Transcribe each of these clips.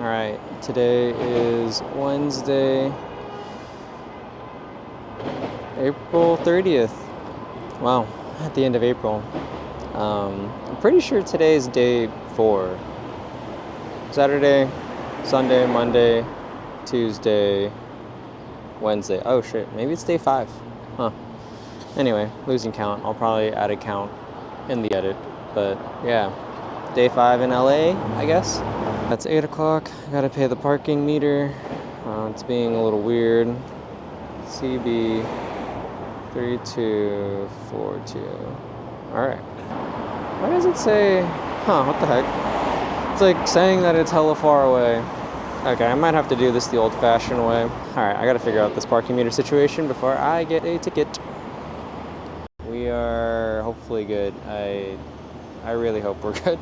Alright, today is Wednesday, April 30th. Wow, at the end of April. I'm pretty sure today is day 4. Saturday, Sunday, Monday, Tuesday, Wednesday. Oh shit, maybe it's day 5. Huh. Anyway, losing count. I'll probably add a count in the edit. But yeah, day 5 in LA, I guess. It's 8 o'clock. I gotta pay the parking meter. It's being a little weird. CB 3242. Alright. Why does it say... Huh, what the heck? It's like saying that it's hella far away. Okay, I might have to do this the old-fashioned way. Alright, I gotta figure out this parking meter situation before I get a ticket. We are hopefully good. I really hope we're good.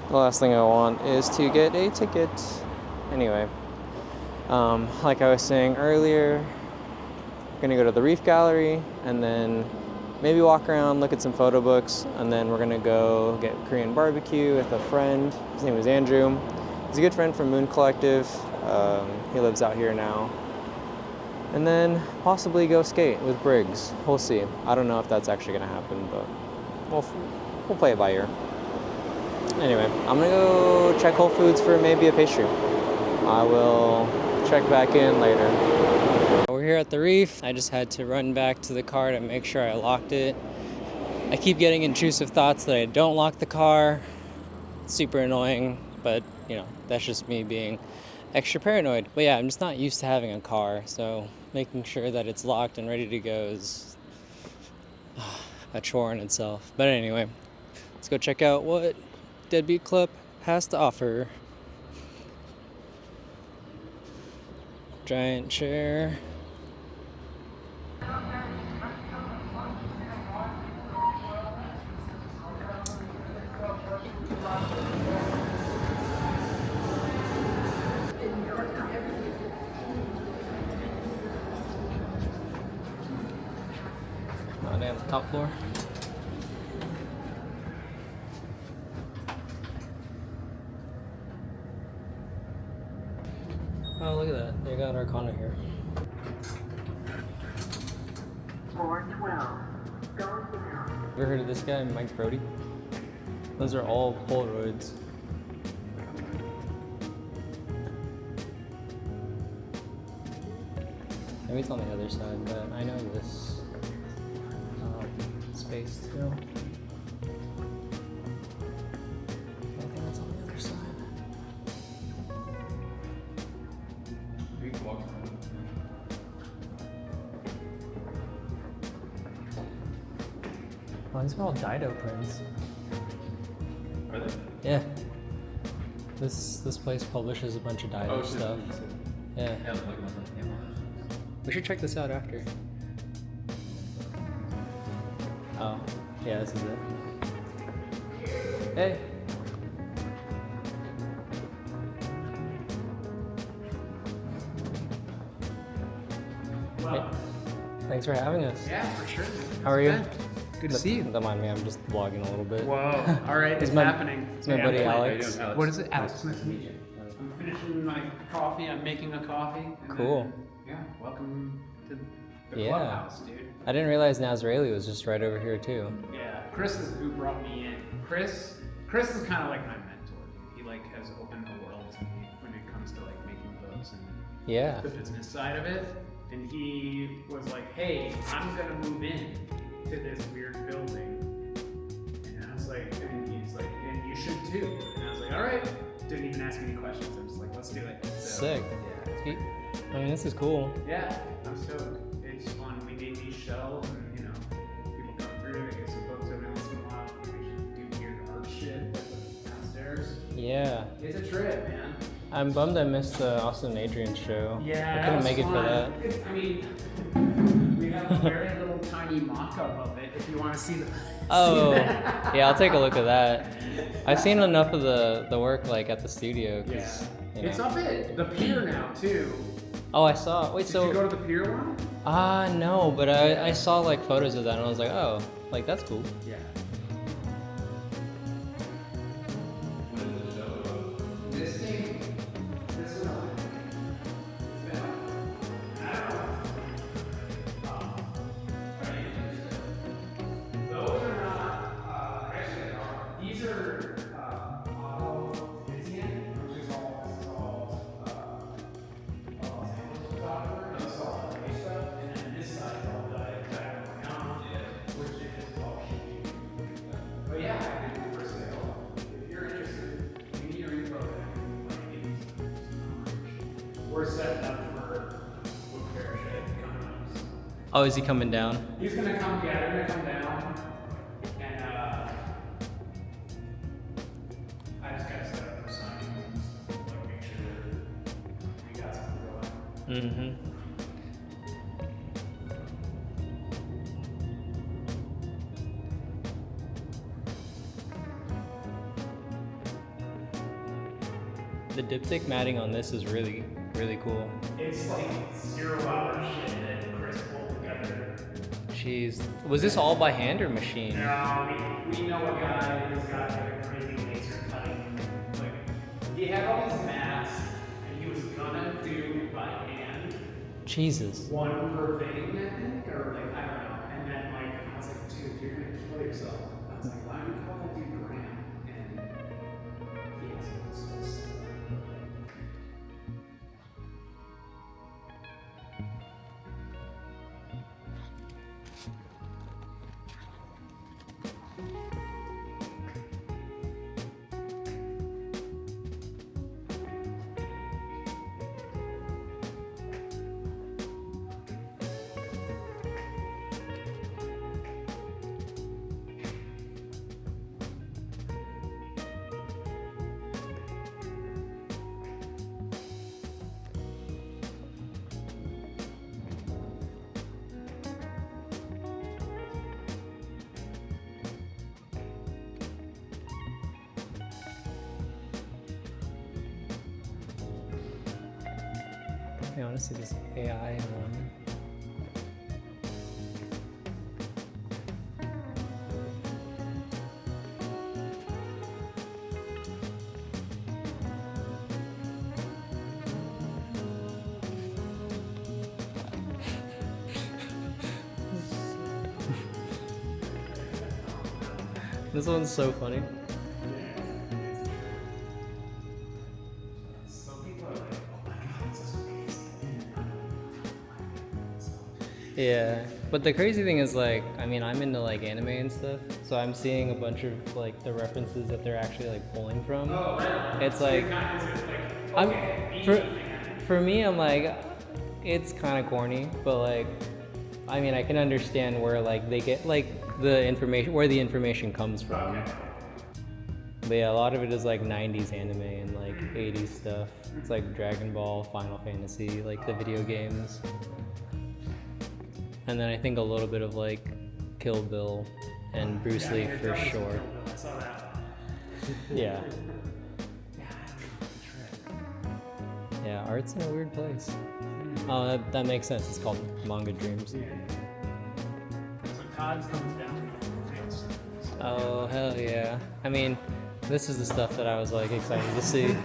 The last thing I want is to get a ticket. Anyway, like I was saying earlier, we're gonna go to the Reef gallery and then maybe walk around, look at some photo books, and then we're gonna go get Korean barbecue with a friend. His name is Andrew. He's a good friend from Moon Collective. He lives out here now. And then possibly go skate with Briggs. We'll see. I don't know if that's actually gonna happen, but we'll play it by ear. Anyway, I'm gonna go check Whole Foods for maybe a pastry. I will check back in later. We're here at the Reef. I just had to run back to the car to make sure I locked it. I keep getting intrusive thoughts that I don't lock the car. It's super annoying, but you know, that's just me being extra paranoid. But yeah, I'm just not used to having a car, so making sure that it's locked and ready to go is a chore in itself. But anyway, let's go check out what Deadbeat Club has to offer. Giant chair. Oh damn, top floor. Oh, look at that. They got Arcana here. 412. Go down. Ever heard of this guy, Mike Brody? Those are all Polaroids. Maybe it's on the other side, but I know this space too. I think it's on the other side. Oh, these are all Dido prints. Are they? Yeah. This place publishes a bunch of Dido stuff. Yeah. We should check this out after. Oh, yeah, this is it. Hey. Wow. Hey. Thanks for having us. Yeah, for sure. How are you? Good to see you. Don't mind me, I'm just vlogging a little bit. Whoa. All right, it's my, happening. It's my buddy Alex. What is it? Alex, nice to meet you. I'm finishing my coffee. I'm making a coffee. Cool. Yeah, welcome to the Yeah. clubhouse, dude. I didn't realize Nazraeli was just right over here too. Yeah, Chris is who brought me in. Chris is kind of like my mentor. He like has opened the world to me when it comes to like making books and Yeah. the business side of it. And he was like, "Hey, I'm gonna move in to this weird building." And I was like, and he's like, "And you should too." And I was like, "All right." Didn't even ask any questions. I'm just like, "Let's do it." So, Sick. Yeah. I mean, this is cool. Yeah, I'm stoked. It's fun. We made these shelves, and you know, people come through. They get some books every once in a while. We do weird art shit downstairs. Yeah. It's a trip, man. I'm bummed I missed the Austin and Adrian show. Yeah, I couldn't make it for that. I mean, we have a very little tiny mock-up of it. If you want to see the. Oh, yeah, I'll take a look at that. I've seen enough of the work like at the studio. Yeah. You know. It's up at the pier now too. Oh, I saw. Wait, Did you go to the pier one? No, but I saw like photos of that and I was like, oh, like that's cool. Yeah. This thing are auto Tizian, which is all Los Angeles photographer. This is all LA stuff, and then this side is all the Arcana, which is all Gigi. But yeah, I think for sale, if you're interested, you need your info and like we're setting up for book fair shit coming up. So. Oh, is he coming down? He's gonna come, yeah, they're gonna come down, and I just gotta set up for signings, like make sure we got something going. Mm-hmm. The diptych matting on this is really, really cool. It's like 0 hour shit that Chris pulled together. Jeez. Was this all by hand or machine? No, we know a guy who's got like a crazy laser cutting. Like, he had all these mats, and he was gonna do by hand. Jesus. One per thing, I think, or like, I don't know. And then like, I was like, dude, you're gonna kill yourself. I was like, why don't you call that dude Graham? And he has this. I honestly, this AI one. This one's so funny. Yeah, but the crazy thing is, like, I mean, I'm into like anime and stuff, so I'm seeing a bunch of like the references that they're actually like pulling from. Oh, right. It's like, for me, I'm like, it's kind of corny, but like, I mean, I can understand where like they get like the information, where the information comes from. Okay. But yeah, a lot of it is like 90s anime and like 80s stuff. It's like Dragon Ball, Final Fantasy, like the video games. And then I think a little bit of like Kill Bill and Bruce Lee for sure. I saw that. Yeah. Yeah, art's in a weird place. Oh, that makes sense. It's called Manga Dreams. Yeah. So Todd's comes down. Oh, hell yeah. I mean, this is the stuff that I was like excited to see.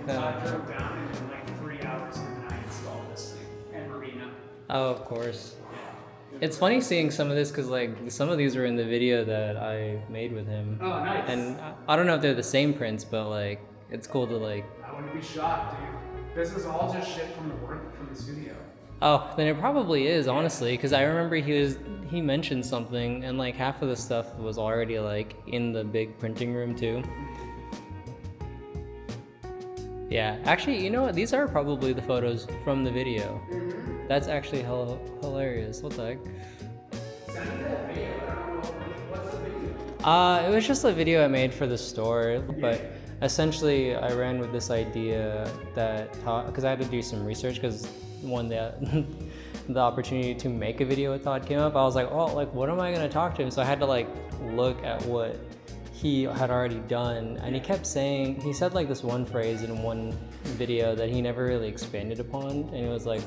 Todd drove down and in like 3 hours and I installed this thing. And Marina. Oh, of course. It's funny seeing some of this because like some of these were in the video that I made with him. Oh, nice. And I don't know if they're the same prints, but like it's cool to like. I wouldn't be shocked, dude. This is all just shit from the work from the studio. Oh, then it probably is, honestly, because I remember he mentioned something, and like half of the stuff was already like in the big printing room too. Yeah, actually, you know what? These are probably the photos from the video. Mm-hmm. That's actually hilarious. What the heck? Send me that video. I don't know what's the video. It was just a video I made for the store, but essentially I ran with this idea that because I had to do some research because one the opportunity to make a video with Todd came up. I was like, oh, like what am I gonna talk to him? So I had to like look at what he had already done, and he kept saying, he said like this one phrase in one video that he never really expanded upon, and it was like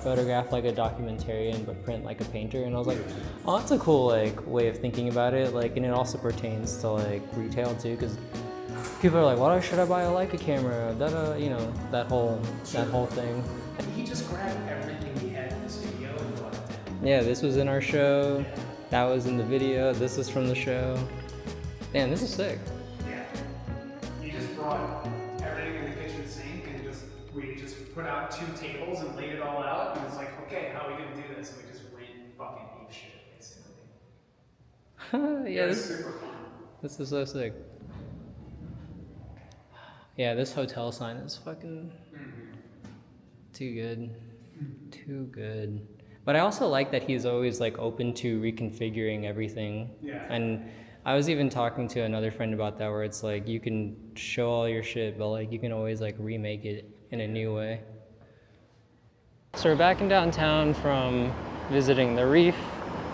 photograph like a documentarian but print like a painter. And I was like, oh, that's a cool like way of thinking about it. Like, and it also pertains to like retail too, because people are like, why should I buy a Leica camera? You know, that whole thing. He just grabbed everything he had in the studio and brought it down. Yeah, this was in our show. That was in the video. This is from the show. Damn, this is sick. Yeah. He just brought everything in the kitchen sink and we just put out 2 tables and laid it all out. And it's like, okay, how are we gonna do this? And we just went fucking ape shit, basically. Yeah, It was super fun. this is so sick. Yeah, this hotel sign is fucking too good. Too good. But I also like that he's always like open to reconfiguring everything. Yeah. And I was even talking to another friend about that, where it's like you can show all your shit, but like you can always like remake it in a new way. So we're back in downtown from visiting the Reef.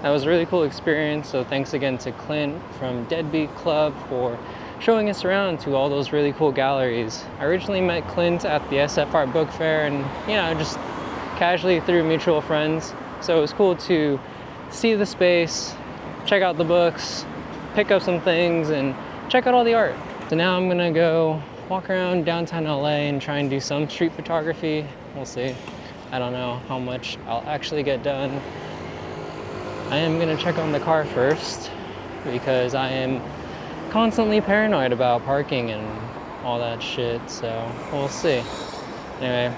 That was a really cool experience. So thanks again to Clint from Deadbeat Club for showing us around to all those really cool galleries. I originally met Clint at the SF Art Book Fair, and you know, just casually through mutual friends. So it was cool to see the space, check out the books, pick up some things, and check out all the art. So now I'm gonna go walk around downtown LA and try and do some street photography. We'll see. I don't know how much I'll actually get done. I am gonna check on the car first because I am constantly paranoid about parking and all that shit, so we'll see. Anyway,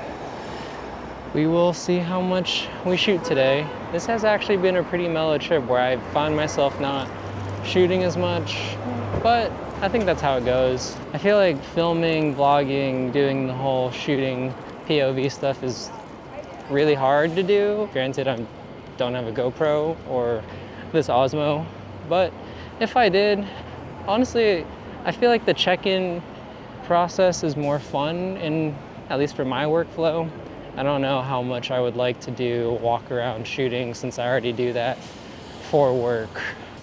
we will see how much we shoot today. This has actually been a pretty mellow trip where I found myself not shooting as much, but I think that's how it goes. I feel like filming, vlogging, doing the whole shooting POV stuff is really hard to do. Granted, I don't have a GoPro or this Osmo, but if I did, honestly, I feel like the check-in process is more fun, in at least for my workflow. I don't know how much I would like to do walk around shooting, since I already do that for work.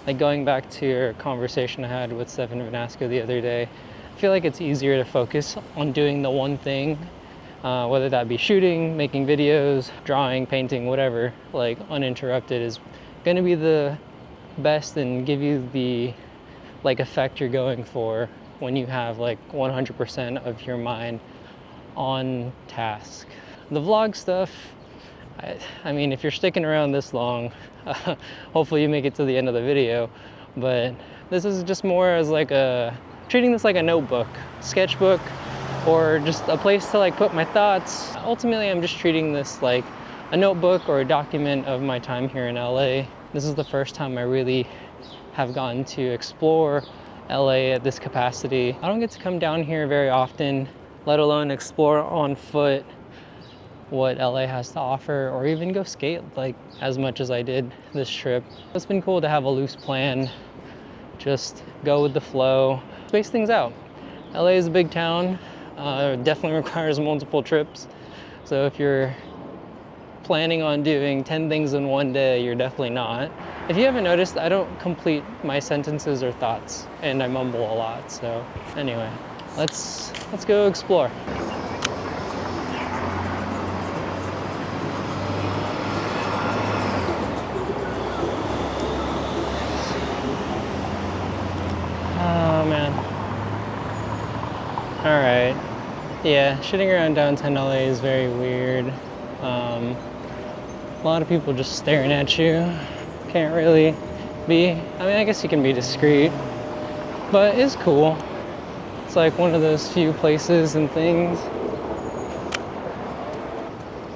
Like going back to your conversation I had with Stefan Vanasco the other day, I feel like it's easier to focus on doing the one thing, whether that be shooting, making videos, drawing, painting, whatever, like uninterrupted is gonna be the best and give you the like effect you're going for when you have like 100% of your mind on task. The vlog stuff, I mean, if you're sticking around this long, hopefully you make it to the end of the video, but this is just more as like treating this like a notebook, sketchbook, or just a place to like put my thoughts. Ultimately, I'm just treating this like a notebook or a document of my time here in LA. This is the first time I really have gotten to explore LA at this capacity. I don't get to come down here very often, let alone explore on foot what LA has to offer, or even go skate like as much as I did this trip. It's been cool to have a loose plan, just go with the flow, space things out. LA is a big town, definitely requires multiple trips. So if you're planning on doing 10 things in one day, you're definitely not. If you haven't noticed, I don't complete my sentences or thoughts, and I mumble a lot. So anyway, let's go explore. Oh man. All right. Yeah, shitting around downtown LA is very weird. A lot of people just staring at you. Can't really be, I mean, I guess you can be discreet, but it's cool. It's like one of those few places and things.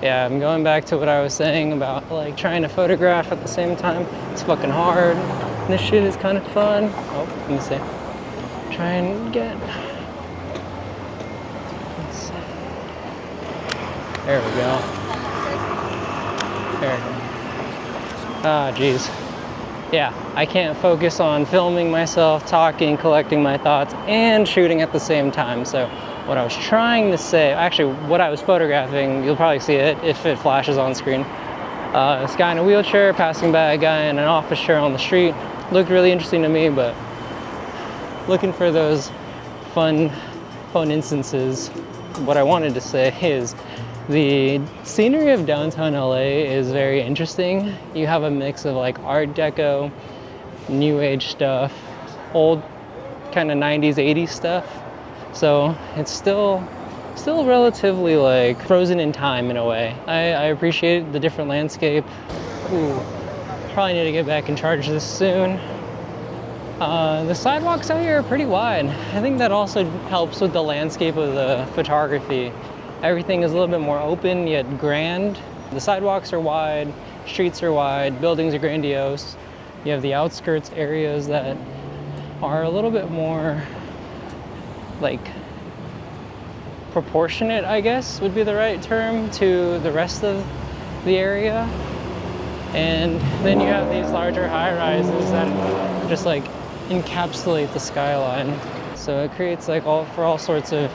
Yeah, I'm going back to what I was saying about like trying to photograph at the same time. It's fucking hard. This shit is kind of fun. Oh, let me see. Try and get, let's see. There we go. There. Ah, geez. Yeah, I can't focus on filming myself, talking, collecting my thoughts, and shooting at the same time. So what I was trying to say, actually what I was photographing, you'll probably see it if it flashes on screen. This guy in a wheelchair passing by a guy in an office chair on the street. Looked really interesting to me, but looking for those fun instances. What I wanted to say is the scenery of downtown LA is very interesting. You have a mix of like Art Deco, New Age stuff, old kind of 90s, 80s stuff. So it's still relatively like frozen in time in a way. I appreciate the different landscape. Ooh, probably need to get back and charge this soon. The sidewalks out here are pretty wide. I think that also helps with the landscape of the photography. Everything is a little bit more open yet grand. The sidewalks are wide, streets are wide, buildings are grandiose. You have the outskirts areas that are a little bit more like proportionate, I guess would be the right term, to the rest of the area. And then you have these larger high-rises that just like encapsulate the skyline. So it creates like for all sorts of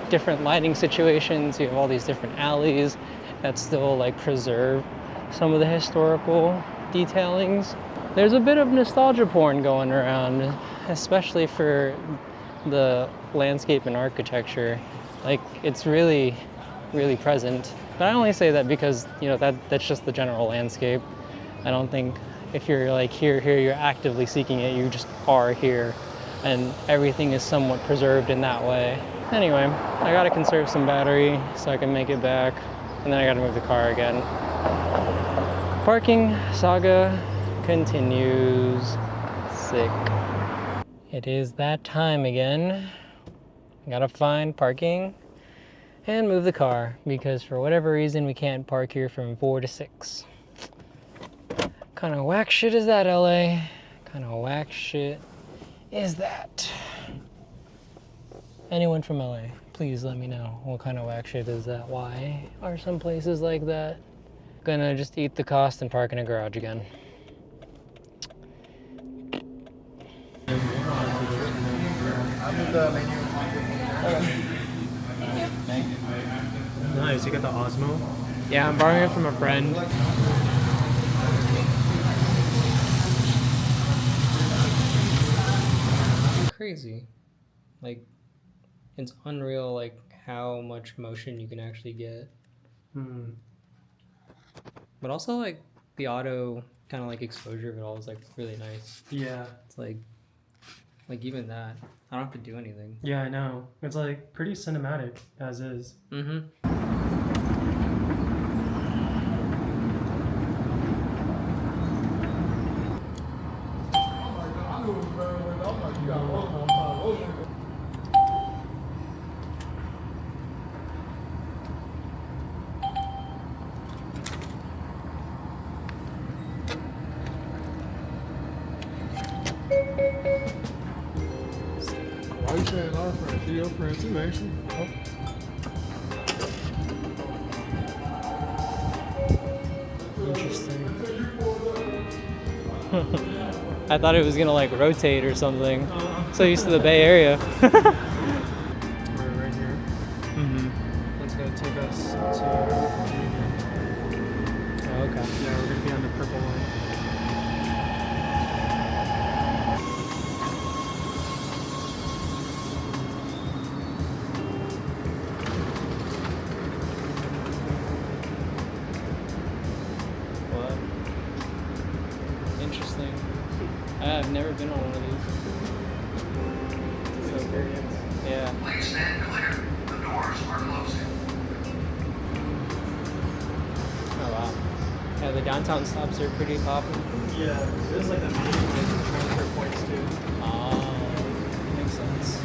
different lighting situations. You have all these different alleys that still like preserve some of the historical detailings. There's a bit of nostalgia porn going around, especially for the landscape and architecture. Like it's really, really present. But I only say that because, you know, that's just the general landscape. I don't think if you're like here, you're actively seeking it, you just are here. And everything is somewhat preserved in that way. Anyway, I gotta conserve some battery so I can make it back. And then I gotta move the car again. Parking saga continues. Sick. It is that time again. I gotta find parking and move the car because for whatever reason we can't park here from 4 to 6. Kind of whack shit is that, LA? Kind of whack shit is that? Anyone from LA, please let me know what kind of whack shit is that? Why are some places like that? Gonna just eat the cost and park in a garage again. Nice, you got the Osmo? Yeah, I'm borrowing it from a friend. Crazy. Like, it's unreal, like, how much motion you can actually get. But also, like, the auto kind of, like, exposure of it all is, like, really nice. Yeah. It's like even that, I don't have to do anything. Yeah, I know. It's, like, pretty cinematic, as is. Mm-hmm. Why you saying our friend? She your friend too, ain't she? Interesting. I thought it was gonna like rotate or something. So used to the Bay Area. We're right here. Mm-hmm. It's gonna take us to Union. Oh, okay. Yeah, we're gonna be on the purple line. What? Interesting. I've never been on one of these. So Experience. yeah. Please stand clear. The doors are closing. Oh wow. Yeah, the downtown stops are pretty popping. Yeah, this is like the main transfer points too. Oh, makes sense.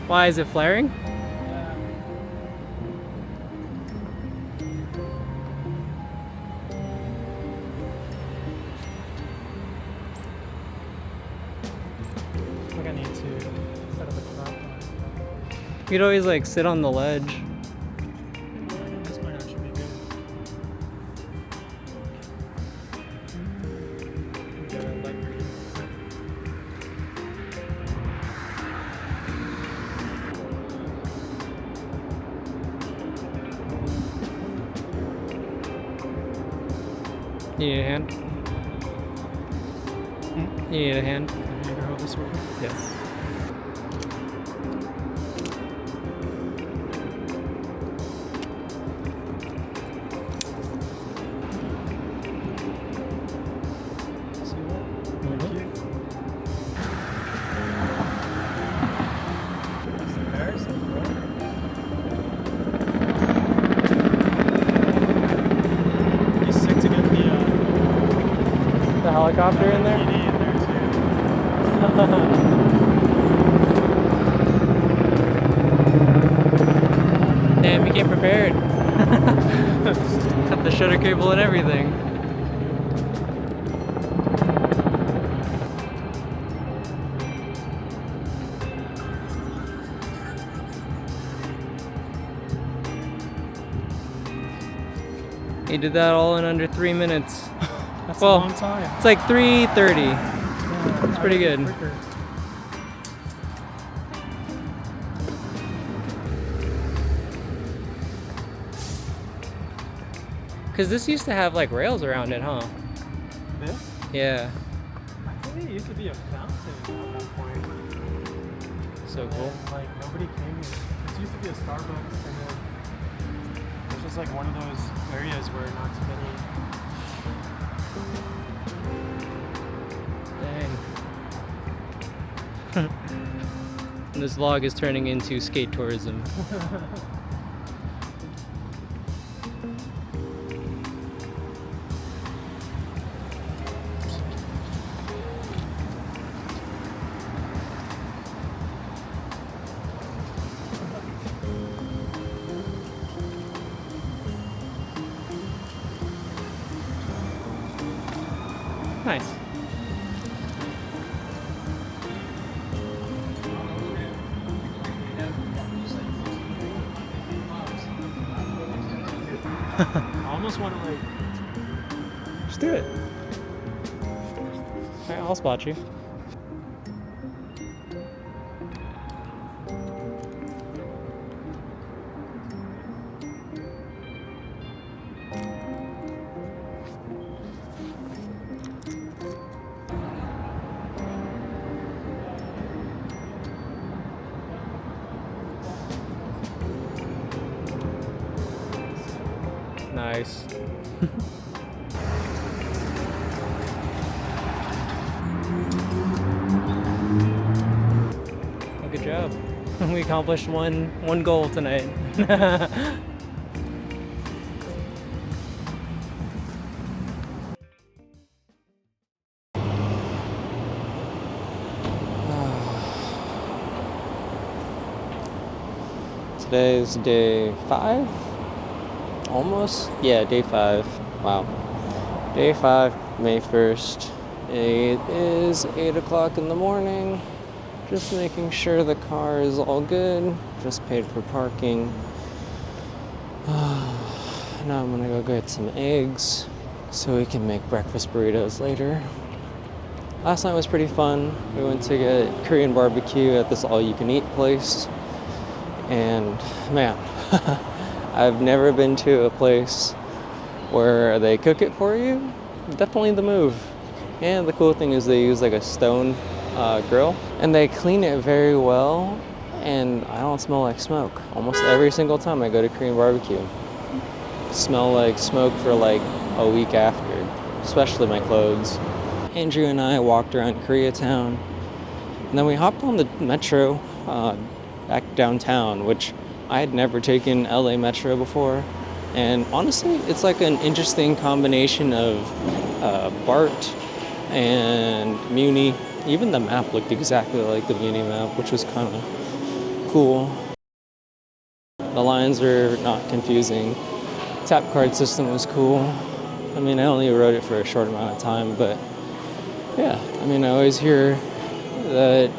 Why is it flaring? I think I need to set up a drop line. You'd always like sit on the ledge. This might actually be good. Get a light read. You need a hand? You need a hand? You need to hold this one. Yes. See that? Thank you. That's embarrassing, bro. He's sick to get The helicopter in there? PD in there too. Damn, you came prepared. Got the shutter cable and everything. He did that all in under 3 minutes. That's Well, a long time. It's like 3:30. Yeah, It's pretty good. quicker. Cause this used to have like rails around it, huh? This? Yeah. I think it used to be a fountain at one point. So And cool. then, like nobody came here. This used to be a Starbucks, and then it's just like one of those areas where not too many. Dang. This vlog is turning into skate tourism. Nice. I almost want to like. Just do it. Alright, I'll spot you. Nice. Well, good job. We accomplished one goal tonight. Today is day 5? Almost? Yeah, day 5. Wow. Day 5, May 1st. It is 8 o'clock in the morning. Just making sure the car is all good. Just paid for parking. Now I'm gonna go get some eggs so we can make breakfast burritos later. Last night was pretty fun. We went to get Korean barbecue at this all-you-can-eat place. And man, I've never been to a place where they cook it for you. Definitely the move. And the cool thing is they use like a stone grill, and they clean it very well, and I don't smell like smoke. Almost every single time I go to Korean barbecue. Smell like smoke for like a week after, especially my clothes. Andrew and I walked around Koreatown, and then we hopped on the metro back downtown, which I had never taken LA Metro before. And honestly, it's like an interesting combination of BART and Muni. Even the map looked exactly like the Muni map, which was kind of cool. The lines are not confusing. Tap card system was cool. I mean, I only rode it for a short amount of time, but yeah, I mean, I always hear that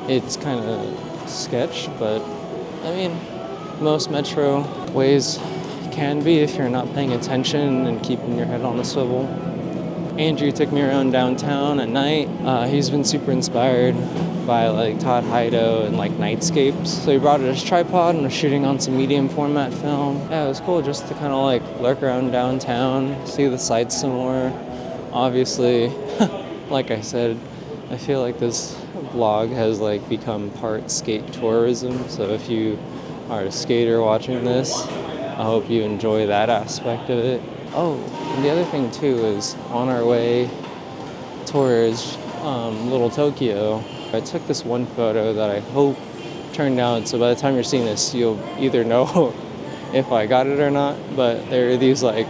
it's kind of sketch, but I mean, most metro ways can be if you're not paying attention and keeping your head on the swivel. Andrew took me around downtown at night. He's been super inspired by like Todd Hido and like nightscapes. So he brought his tripod and was shooting on some medium format film. Yeah, it was cool just to kind of like lurk around downtown, see the sights some more. Obviously, like I said, I feel like this vlog has like become part skate tourism. So if you are a skater watching this, I hope you enjoy that aspect of it. Oh, and the other thing too is on our way towards Little Tokyo, I took this one photo that I hope turned out, so by the time you're seeing this, you'll either know if I got it or not, but there are these like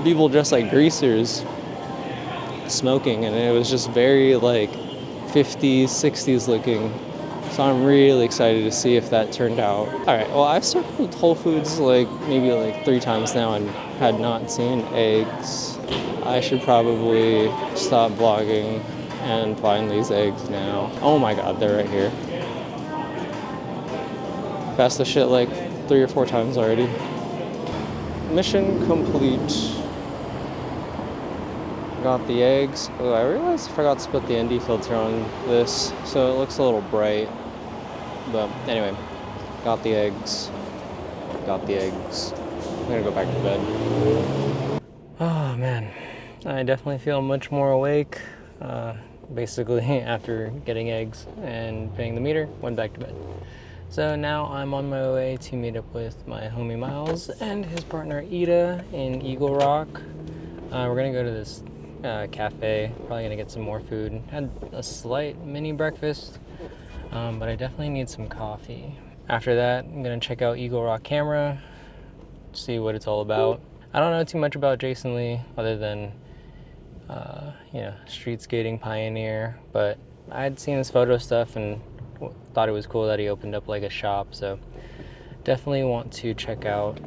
people dressed like greasers smoking, and it was just very like 50s, 60s looking. So I'm really excited to see if that turned out. All right, well, I've circled Whole Foods like maybe like 3 times now and had not seen eggs. I should probably stop vlogging and find these eggs now. Oh my God, they're right here. Passed the shit like 3 or 4 times already. Mission complete. Got the eggs. Oh, I realized I forgot to put the ND filter on this, so it looks a little bright. But anyway, got the eggs. Got the eggs. I'm gonna go back to bed. Oh man, I definitely feel much more awake. Basically, after getting eggs and paying the meter, went back to bed. So now I'm on my way to meet up with my homie Miles and his partner Ida in Eagle Rock. We're gonna go to this cafe, probably gonna get some more food. Had a slight mini breakfast, but I definitely need some coffee. After that, I'm gonna check out Eagle Rock Camera, see what it's all about. I don't know too much about Jason Lee other than, you know, street skating pioneer, but I'd seen his photo stuff and thought it was cool that he opened up like a shop, so definitely want to check out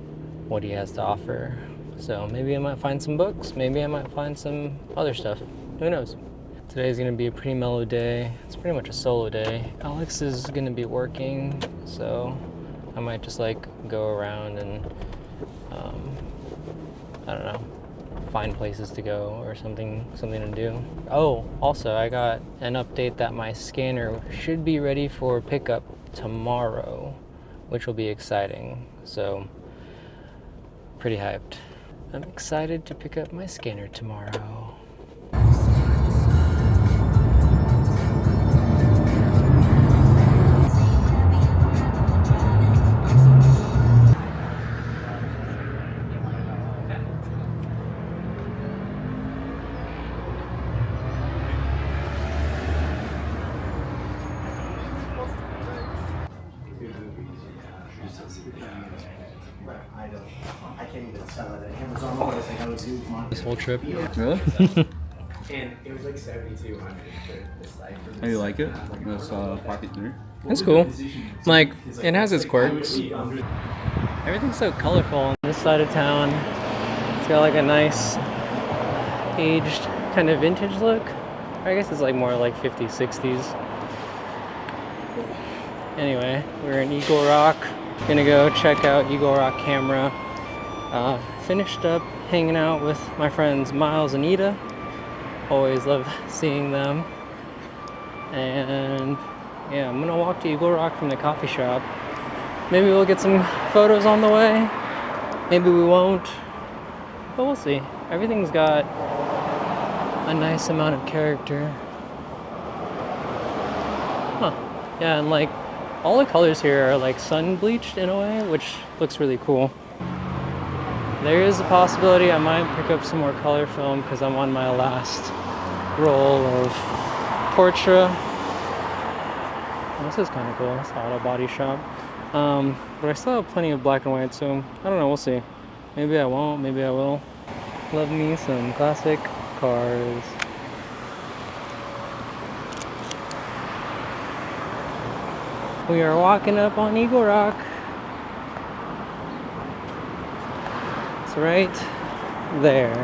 what he has to offer. So maybe I might find some books, maybe I might find some other stuff, who knows. Today's gonna be a pretty mellow day. It's pretty much a solo day. Alex is gonna be working, so I might just like go around and I don't know, find places to go or something to do. Oh, also I got an update that my scanner should be ready for pickup tomorrow, which will be exciting. So pretty hyped. I'm excited to pick up my scanner tomorrow. This whole trip. Really? And it was like 7,200 for the site. How do you like it? This pocket 3? That's cool. Like, it has its quirks. Everything's so colorful on this side of town. It's got like a nice aged kind of vintage look. I guess it's like more like 50s, 60s. Anyway, we're in Eagle Rock. Gonna go check out Eagle Rock Camera. Finished up hanging out with my friends Miles and Ida. Always love seeing them. And yeah, I'm gonna walk to Eagle Rock from the coffee shop. Maybe we'll get some photos on the way. Maybe we won't. But we'll see. Everything's got a nice amount of character. Huh. Yeah, and like all the colors here are like sun bleached in a way, which looks really cool. There is a possibility I might pick up some more color film because I'm on my last roll of Portra. This is kind of cool. It's an auto body shop. But I still have plenty of black and white, so I don't know. We'll see. Maybe I won't. Maybe I will. Love me some classic cars. We are walking up on Eagle Rock. It's right there.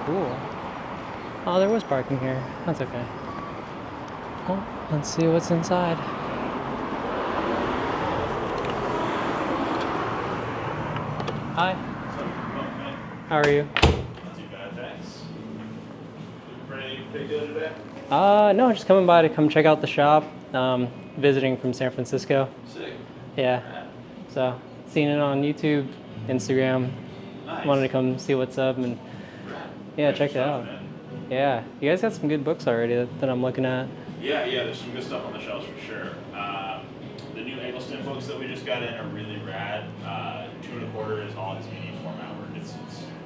Cool. Oh, there was parking here. That's okay. Well, let's see what's inside. Hi. How are you? Not too bad, thanks. Looking for anything particular today? No, just coming by to come check out the shop. Visiting from San Francisco. Sick. Yeah. So, seen it on YouTube, Instagram. Nice. Wanted to come see what's up and yeah, check it out. Man. Yeah, you guys got some good books already that I'm looking at. Yeah, there's some good stuff on the shelves for sure. The new Eggleston books that we just got in are really rad. 2 1/4 is all his mini format work. It's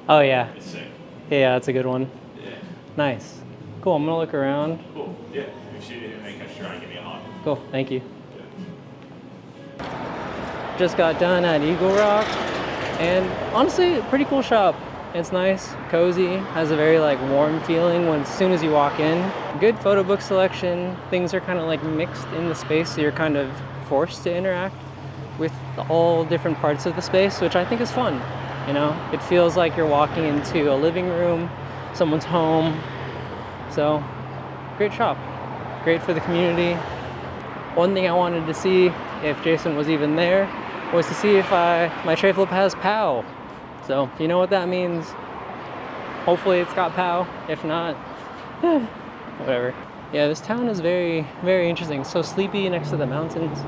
Oh yeah, it's sick. yeah, that's a good one. Yeah. Nice. Cool. I'm gonna look around. Cool. Yeah. If you see anything that catches your eye, give me a honk. Cool. Thank you. Just got done at Eagle Rock, and honestly, pretty cool shop. It's nice, cozy, has a very like warm feeling as soon as you walk in. Good photo book selection. Things are kind of like mixed in the space, so you're kind of forced to interact with all different parts of the space, which I think is fun. You know, it feels like you're walking into a living room, someone's home. So, great shop, great for the community. One thing I wanted to see, if Jason was even there, was to see if my tray flip has POW. So, you know what that means. Hopefully it's got POW. If not, whatever. Yeah, this town is very, very interesting. So sleepy next to the mountains.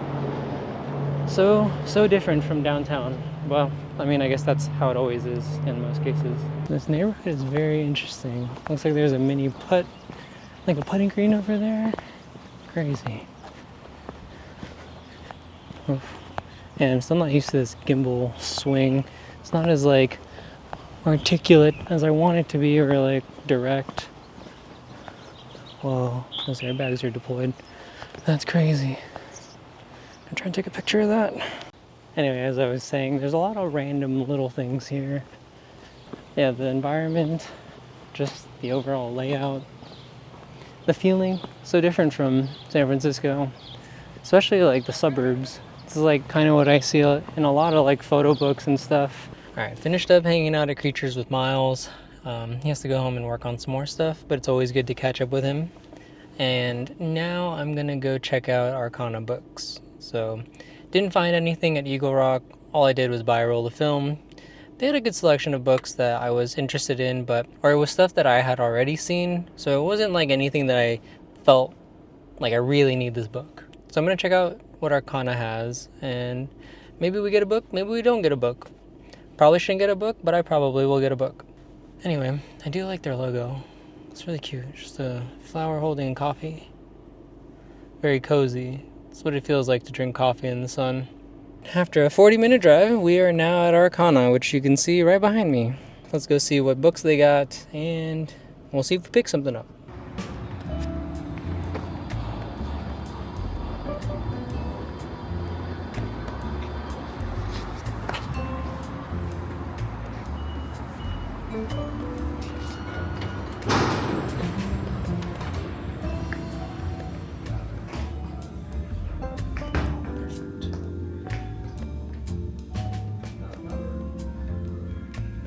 So different from downtown. Well, I mean, I guess that's how it always is in most cases. This neighborhood is very interesting. Looks like there's a mini like a putting green over there. Crazy. Oof. And I'm still not used to this gimbal swing. It's not as like articulate as I want it to be, or like direct. Whoa, those airbags are deployed. That's crazy. I'm trying to take a picture of that. Anyway, as I was saying, there's a lot of random little things here. Yeah, the environment, just the overall layout, the feeling, so different from San Francisco, especially like the suburbs. This is like kind of what I see in a lot of like photo books and stuff. All right, finished up hanging out at Creatures with Miles. He has to go home and work on some more stuff, but it's always good to catch up with him. And now I'm gonna go check out Arcana books. So, didn't find anything at Eagle Rock. All I did was buy a roll of film. They had a good selection of books that I was interested in, or it was stuff that I had already seen. So it wasn't like anything that I felt like I really need this book. So I'm gonna check out what Arcana has, and maybe we get a book, maybe we don't get a book. Probably shouldn't get a book, but I probably will get a book. Anyway, I do like their logo. It's really cute. Just a flower holding coffee. Very cozy. It's what it feels like to drink coffee in the sun. After a 40-minute drive, we are now at Arcana, which you can see right behind me. Let's go see what books they got, and we'll see if we pick something up.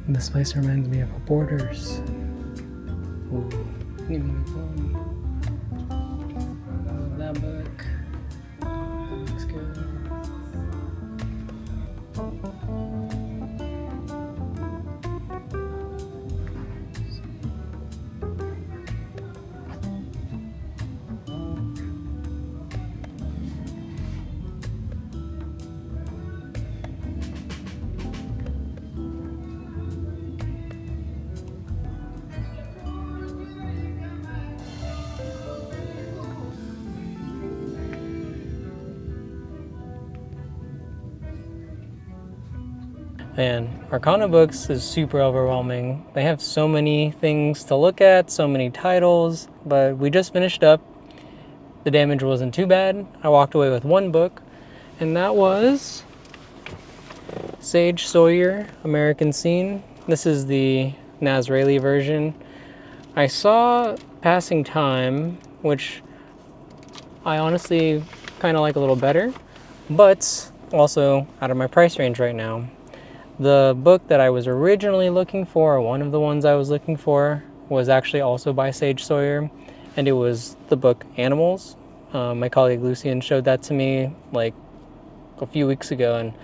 This place reminds me of Borders. Ooh, give me one. Love that book. Looks good. Man, Arcana Books is super overwhelming. They have so many things to look at, so many titles, but we just finished up. The damage wasn't too bad. I walked away with one book, and that was Sage Sawyer, American Scene. This is the Nazrali version. I saw Passing Time, which I honestly kind of like a little better, but also out of my price range right now. The book that I was originally looking for, or one of the ones I was looking for, was actually also by Sage Sawyer, and it was the book Animals. My colleague Lucian showed that to me like a few weeks ago, and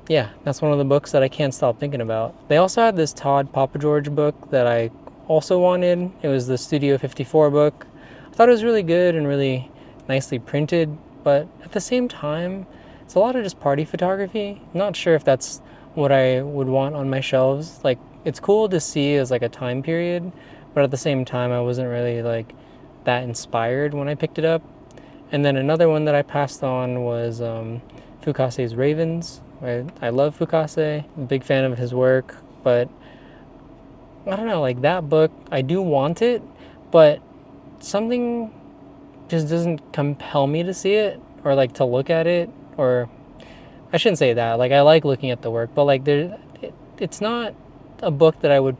yeah, that's one of the books that I can't stop thinking about. They also had this Todd Papa George book that I also wanted. It was the Studio 54 book. I thought it was really good and really nicely printed, but at the same time, it's a lot of just party photography. I'm not sure if that's what I would want on my shelves. Like, it's cool to see as like a time period, but at the same time, I wasn't really like that inspired when I picked it up. And then another one that I passed on was Fukase's Ravens. I love Fukase, I'm a big fan of his work, but I don't know, like that book, I do want it, but something just doesn't compel me to see it or like to look at it, or I shouldn't say that, like I like looking at the work, but like it's not a book that I would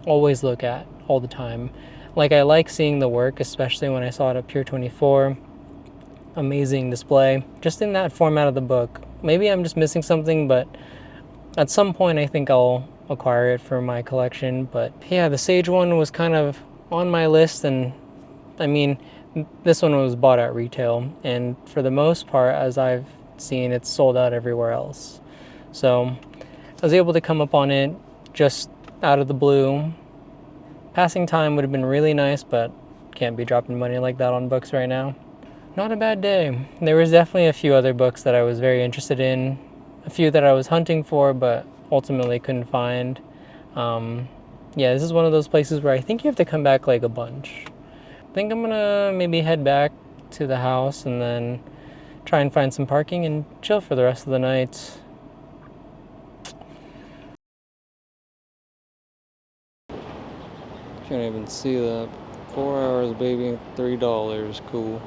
always look at all the time. Like I like seeing the work, especially when I saw it at Pier 24. Amazing display, just in that format of the book. Maybe I'm just missing something, but at some point I think I'll acquire it for my collection. But yeah, the Sage one was kind of on my list, and I mean, this one was bought at retail, and for the most part, as I've seen, it's sold out everywhere else. So I was able to come up on it just out of the blue. Passing time would have been really nice, but can't be dropping money like that on books right now. Not a bad day. There was definitely a few other books that I was very interested in, a few that I was hunting for, but ultimately couldn't find. Yeah, this is one of those places where I think you have to come back like a bunch. I think I'm gonna maybe head back to the house and then try and find some parking and chill for the rest of the night. Can't even see that. 4 hours, baby, $3. Cool.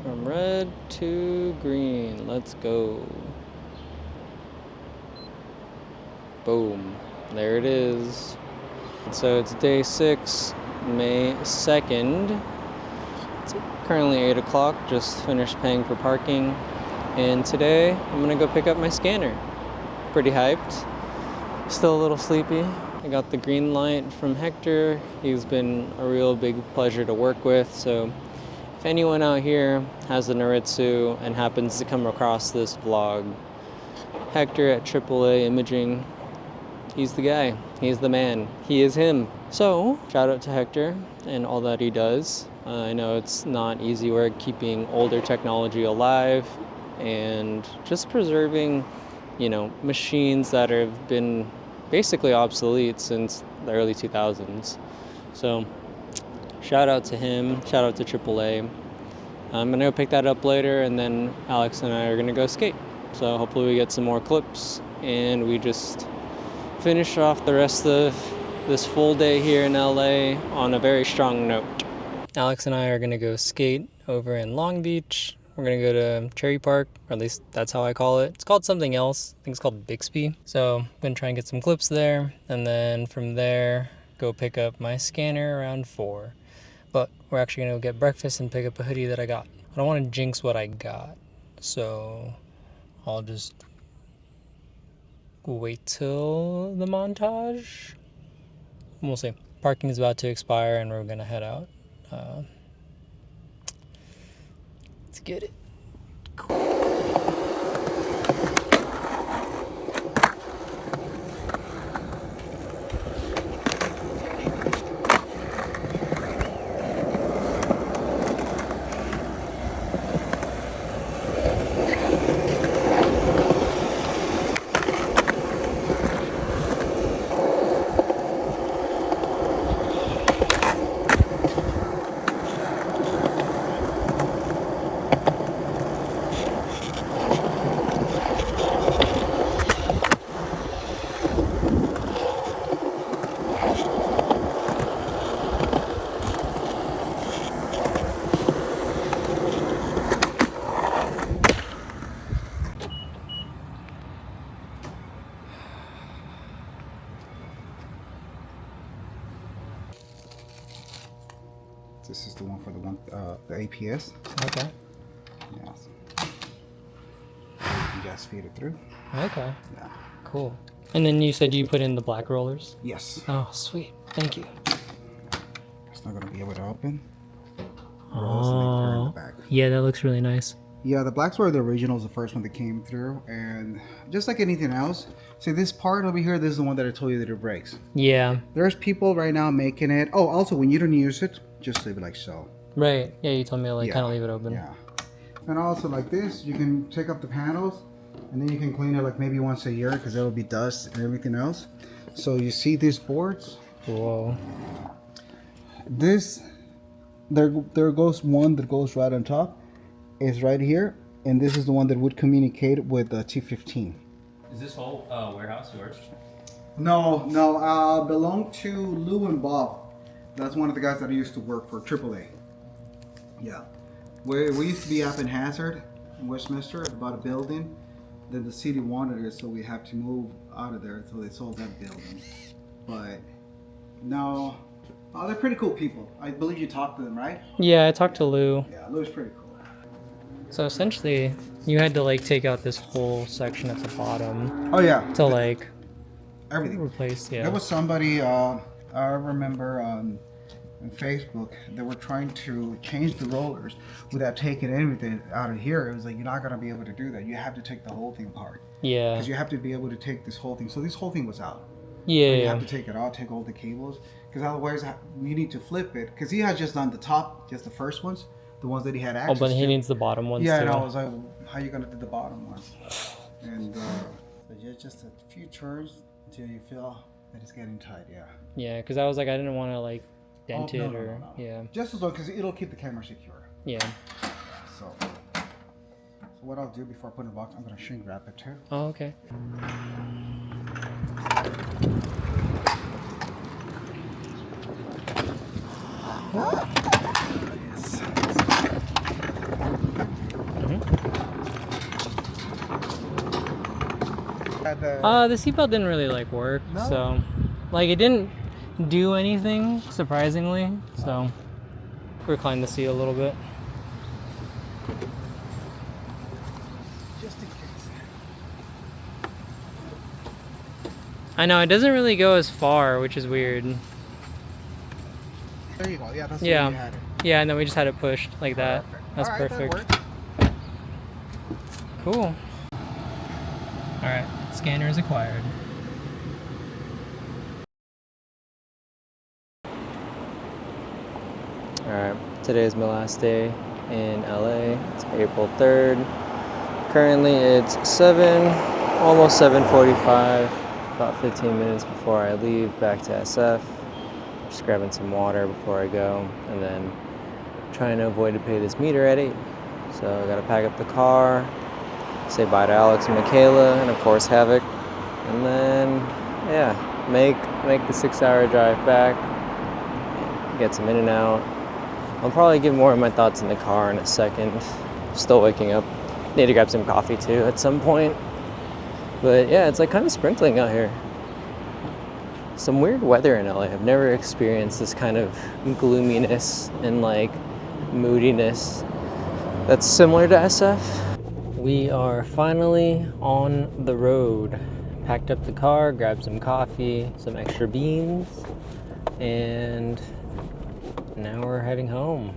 From red to green. Let's go. Boom. There it is. So it's day 6, May 2nd. It's currently 8 o'clock. Just finished paying for parking. And today I'm gonna go pick up my scanner. Pretty hyped. Still a little sleepy. I got the green light from Hector. He's been a real big pleasure to work with. So if anyone out here has a Noritsu and happens to come across this vlog, Hector at AAA Imaging, he's the guy. He's the man. He is him. So shout out to Hector and all that he does. I know it's not easy work keeping older technology alive and just preserving, machines that have been basically obsolete since the early 2000s. So shout out to him, shout out to AAA. I'm gonna go pick that up later, and then Alex and I are gonna go skate. So hopefully we get some more clips and we just finish off the rest of this full day here in LA on a very strong note. Alex and I are gonna go skate over in Long Beach. We're gonna go to Cherry Park, or at least that's how I call it. It's called something else. I think it's called Bixby. So I'm gonna try and get some clips there, and then from there, go pick up my scanner around 4. But we're actually gonna go get breakfast and pick up a hoodie that I got. I don't wanna jinx what I got, so I'll just wait till the montage. We'll see. Parking is about to expire and we're gonna head out. Let's get it. This is the one for the APS. Okay. Yes. You just feed it through. Okay. Yeah. Cool. And then you said you put in the black rollers? Yes. Oh, sweet. Thank you. It's not gonna be able to open. Oh. Yeah, that looks really nice. Yeah, the blacks were the originals, the first one that came through, and just like anything else, see this part over here, this is the one that I told you that it breaks. Yeah. There's people right now making it. Oh, also when you don't use it, just leave it like so. Right. Yeah, you told me to like Yeah, kind of leave it open. Yeah. And also like this, you can take up the panels, and then you can clean it like maybe once a year because there will be dust and everything else. So you see these boards? Whoa. This, there goes one that goes right on top. Is right here, and this is the one that would communicate with the T15. Is this whole warehouse yours? No, belong to Lou and Bob. That's one of the guys that I used to work for AAA. Yeah, we used to be up in Hazard, in Westminster, about a building. Then the city wanted it, so we had to move out of there, so they sold that building. But no, they're pretty cool people. I believe you talked to them, right? Yeah, I talked to Lou. Yeah, Lou's pretty cool. So essentially, you had to like take out this whole section at the bottom. Oh yeah. To like everything replace. Yeah. There was somebody I remember on Facebook that were trying to change the rollers without taking anything out of here. It was like, you're not gonna be able to do that. You have to take the whole thing apart. Yeah. Because you have to be able to take this whole thing. So this whole thing was out. Yeah. So you have to take it out, take all the cables, because otherwise you need to flip it. Because he has just done the top, just the first ones. The ones that he had access to. Oh, but he to. needs the bottom ones yeah, too. and I was like, how are you going to do the bottom ones? And so just a few turns until you feel that it's getting tight, yeah. Yeah, because I was like, I didn't want to like dent it no. yeah. Just as long, because it'll keep the camera secure. Yeah. So what I'll do before I put it in the box, I'm going to shrink wrap it too. Oh, okay. The seatbelt didn't really like work, so like it didn't do anything surprisingly. So recline the seat a little bit. Just in case. I know it doesn't really go as far, which is weird. There you go. Yeah, that's the way you had it. Yeah, and then we just had it pushed like that. That's perfect. That cool. All right, scanner is acquired. Alright, today is my last day in LA. It's April 3rd. Currently it's almost 7:45, about 15 minutes before I leave back to SF. Just grabbing some water before I go, and then trying to avoid to pay this meter at 8. So I gotta pack up the car, say bye to Alex and Makaela, and of course Havoc, and then yeah, make the 6-hour drive back, get some in and out. I'll probably give more of my thoughts in the car in a second. Still waking up. Need to grab some coffee too at some point. But yeah, it's like kind of sprinkling out here. Some weird weather in LA. I've never experienced this kind of gloominess and like moodiness that's similar to SF. We are finally on the road. Packed up the car, grabbed some coffee, some extra beans, and now we're heading home.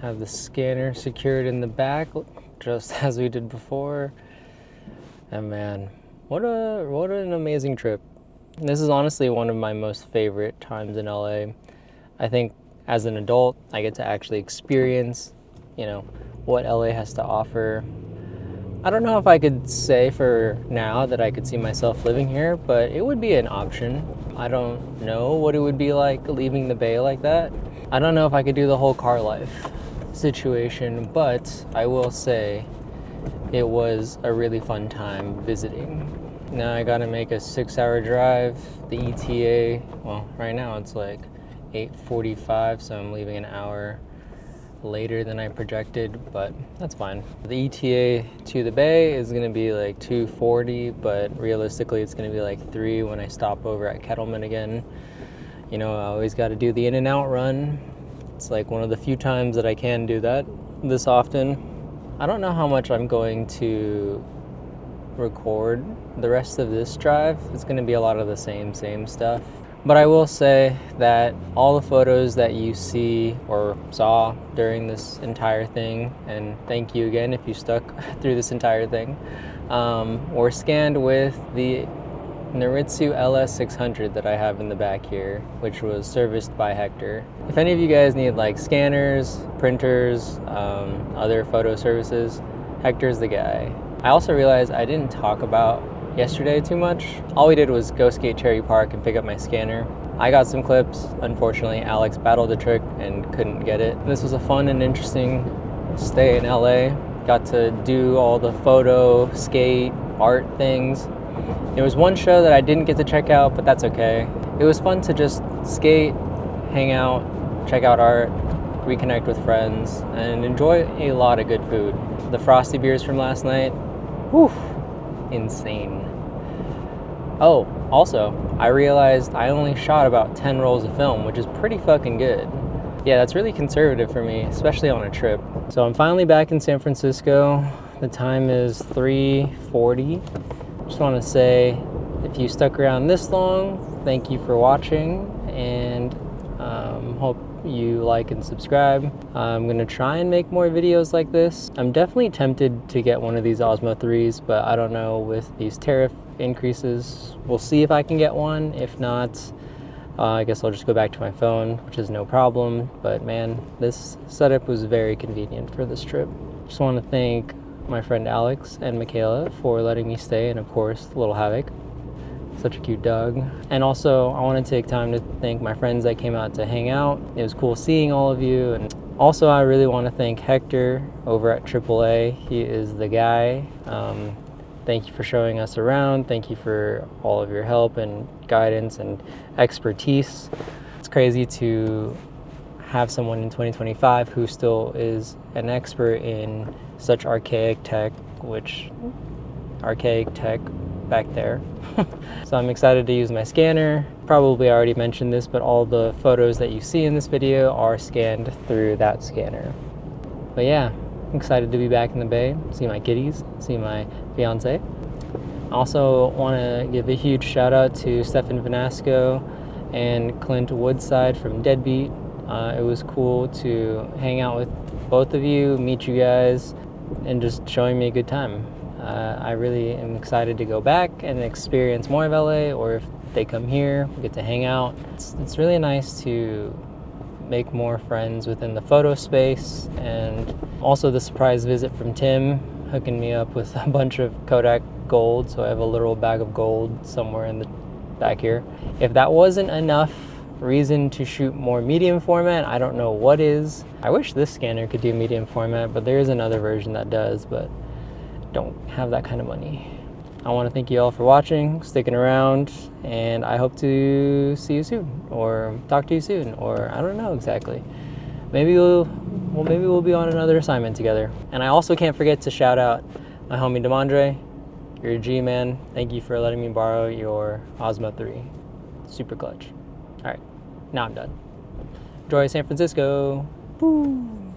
Have the scanner secured in the back, just as we did before. And man, what an amazing trip. This is honestly one of my most favorite times in LA. I think as an adult, I get to actually experience, what LA has to offer. I don't know if I could say for now that I could see myself living here, but it would be an option. I don't know what it would be like leaving the Bay like that. I don't know if I could do the whole car life situation, but I will say it was a really fun time visiting. Now I gotta make a 6-hour drive. The ETA, well, right now it's like 8:45, so I'm leaving an hour later than I projected, but that's fine. The ETA to the Bay is gonna be like 2:40, but realistically it's gonna be like 3 when I stop over at Kettleman again. I always gotta do the in and out run. It's like one of the few times that I can do that this often. I don't know how much I'm going to record the rest of this drive. It's gonna be a lot of the same stuff. But I will say that all the photos that you see or saw during this entire thing, and thank you again if you stuck through this entire thing, were scanned with the Noritsu LS600 that I have in the back here, which was serviced by Hector. If any of you guys need like scanners, printers, other photo services, Hector's the guy. I also realized I didn't talk about yesterday too much. All we did was go skate Cherry Park and pick up my scanner. I got some clips. Unfortunately, Alex battled the trick and couldn't get it. This was a fun and interesting stay in LA. Got to do all the photo, skate, art things. There was one show that I didn't get to check out, but that's okay. It was fun to just skate, hang out, check out art, reconnect with friends, and enjoy a lot of good food. The frosty beers from last night, whew, insane. Oh, also, I realized I only shot about 10 rolls of film, which is pretty fucking good. Yeah, that's really conservative for me, especially on a trip. So I'm finally back in San Francisco. The time is 3:40. Just want to say, if you stuck around this long, thank you for watching, and hope you like and subscribe. I'm gonna try and make more videos like this. I'm definitely tempted to get one of these Osmo 3s, but I don't know with these tariff increases. We'll see if I can get one. If not, I guess I'll just go back to my phone, which is no problem. But man, this setup was very convenient for this trip. Just want to thank my friend Alex and Makaela for letting me stay, and of course, Little Havoc. Such a cute dog. And also, I want to take time to thank my friends that came out to hang out. It was cool seeing all of you. And also, I really want to thank Hector over at AAA. He is the guy. Thank you for showing us around. Thank you for all of your help and guidance and expertise. It's crazy to have someone in 2025 who still is an expert in such archaic tech, archaic tech back there. So I'm excited to use my scanner. Probably already mentioned this, but all the photos that you see in this video are scanned through that scanner. But yeah, I'm excited to be back in the Bay, see my kitties, see my fiance. I also want to give a huge shout out to Stefan Vanasco and Clint Woodside from Deadbeat. It was cool to hang out with both of you, meet you guys, and just showing me a good time. I really am excited to go back and experience more of LA, or if they come here, we get to hang out. It's really nice to make more friends within the photo space, and also the surprise visit from Tim, hooking me up with a bunch of Kodak gold, so I have a literal bag of gold somewhere in the back here. If that wasn't enough reason to shoot more medium format, I don't know what is. I wish this scanner could do medium format, but there is another version that does, but don't have that kind of money. I want to thank you all for watching, sticking around, and I hope to see you soon, or talk to you soon, or I don't know exactly. Maybe we'll be on another assignment together. And I also can't forget to shout out my homie Demondre. You're a G, man. Thank you for letting me borrow your Osmo 3. Super clutch. All right, now I'm done. Enjoy San Francisco. Woo.